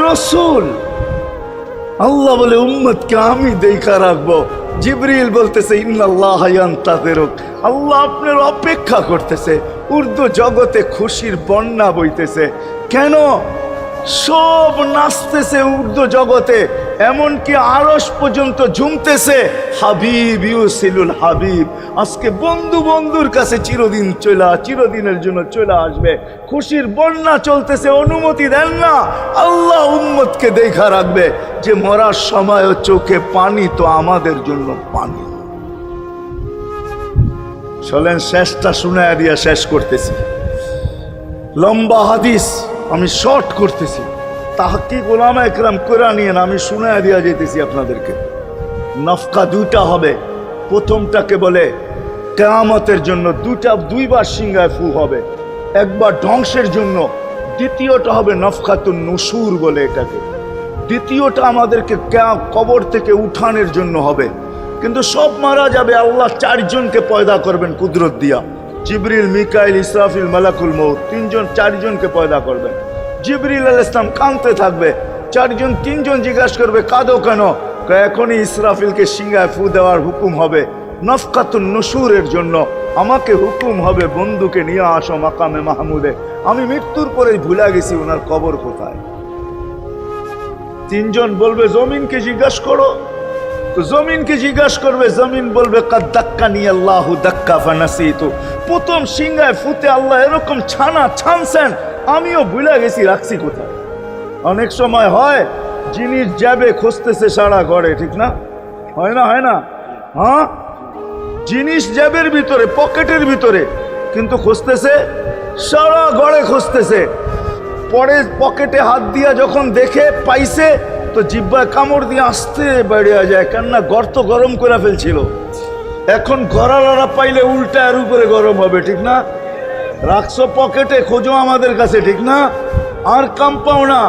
রসুল। আল্লাহ বলে উম্মতকে আমি দেখা রাখবো। জিবরিল বলতেছে ইন্নাল্লাহ ইয়ান্তাযিরুক, আল্লাহ আপনার অপেক্ষা করতেছে। উর্দু জগতে খুশির বন্যা বইতেছে। কেন? সব নাচতেছে উর্দু জগতে, এমনকি আরশ পর্যন্ত ঝুমতেছে। হাবিব ইউসিলুল হাবিব, আজকে বন্ধু বন্ধুর কাছে চিরদিনের জন্য চলে আসবে। খুশির বন্যা চলতেছে, অনুমতি দেন না। আল্লাহ উম্মতকে দেখা রাখবে যে মরার সময় চোখে পানি তো আমাদের জন্য পানি। চলেন শেষটা শুনায়া দিয়া শেষ করতেছি। লম্বা হাদিস আমি শর্ট করতেছি, তাহকিক উলামা একরাম করে নিয়েন, আমি শুনায়া দিয়া যেতেছি আপনাদেরকে। নফকা দুইটা হবে। প্রথমটাকে বলে কিয়ামতের জন্য, দুইবার সিংহায় ফু হবে। একবার ধ্বংসের জন্য, দ্বিতীয়টা হবে নফকাতুন নুশুর বলে এটাকে। দ্বিতীয়টা আমাদেরকে কবর থেকে উঠানোর জন্য হবে। কিন্তু সব মারা যাবে, আল্লাহ চারজনকে পয়দা করবেন কুদরত দিয়া। জিবরিল, মিকাইল, ইসরাফিল, মালাকুল মউত, চারজনকে পয়দা করবেন। জিবরিল আলাইহিস সালাম কাঁদতে থাকবে, তিনজন জিজ্ঞাসা করবে কাঁদো কেন? এখনই ইসরাফিলকে সিংহায় ফু দেওয়ার হুকুম হবে নফকাতুন নুশুরের জন্য। আমাকে হুকুম হবে বন্ধুকে নিয়ে আসো মাকামে মাহমুদে। আমি মৃত্যুর পরে ভুলে গেছি ওনার কবর কোথায়। তিনজন বলবে জমিনকে জিজ্ঞাসা করো, তো জমিনকে জিজ্ঞাসা করবে, জমিন বলবে কাদ দাক্কানি আল্লাহু দাক্কা ফানাসিতু। প্রথম সিংহায় ফুতে আল্লাহ এরকম ছানছেন, আমিও ভুলে গেছি রাখছি কোথায়। অনেক সময় হয় জিনিস যাবে খুঁজতেছে সারা ঘরে, ঠিক না? হয় না? হ্যাঁ, জিনিস জ্যাবের ভিতরে, পকেটের ভিতরে, কিন্তু খুঁজতেছে সারা ঘরে খুঁজতেছে। পরে পকেটে হাত দিয়া যখন দেখে পাইছে, তো জিহ্বায় কামড় দিয়ে আসতে বেরিয়ে যায়, কেননা গর্ত গরম করে ফেলছিল। এখন গড়ালড়া পাইলে উল্টা এর উপরে গরম হবে, ঠিক না? রাখছো পকেটে, খোঁজো আমাদের কাছে, ঠিক না? আর কাম পাও না।